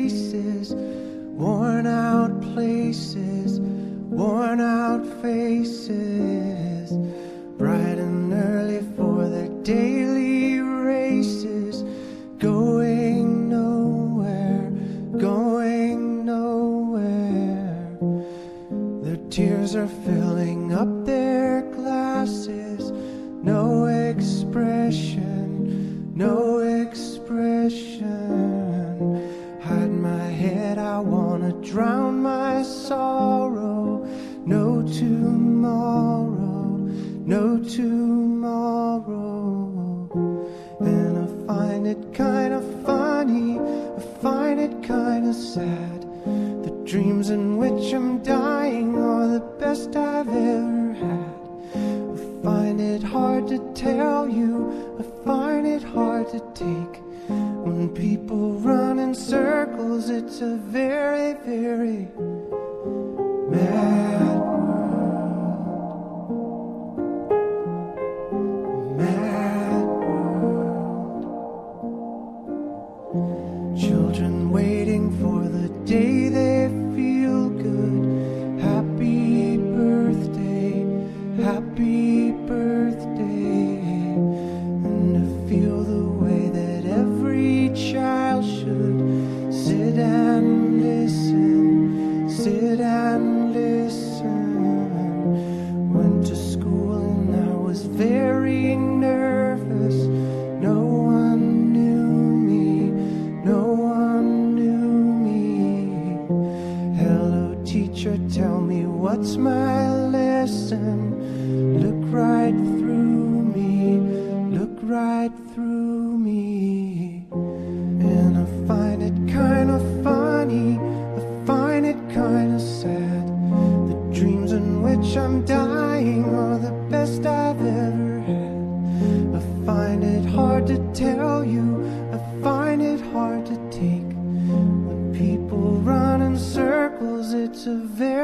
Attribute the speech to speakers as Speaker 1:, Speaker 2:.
Speaker 1: faces, worn out places, worn out faces, bright and early for their daily races, going nowhere, going nowhere. Their tears are filling up their glasses, no expression, no expression. Hide my head, I wanna drown my sorrow. No tomorrow, no tomorrow. And I find it kind of funny, I find it kind of sad. The dreams in which I'm dying are the best I've ever had. I find it hard to tell you, I find it hard to take. When people run in circles, it's a very, very mad world. Mad world. Children waiting for the day they feel good. Happy birthday, happy birthday. And to feel the way that every child should sit and listen, sit and listen. Went to school and I was very nervous. No one knew me, no one knew me. Hello teacher, tell me what's my lesson. Look right through me, look right through me. And I find it kind of funny, I find it kind of sad. The dreams in which I'm dying are the best I've ever had. I find it hard to tell you, I find it hard to take. When people run in circles, it's a very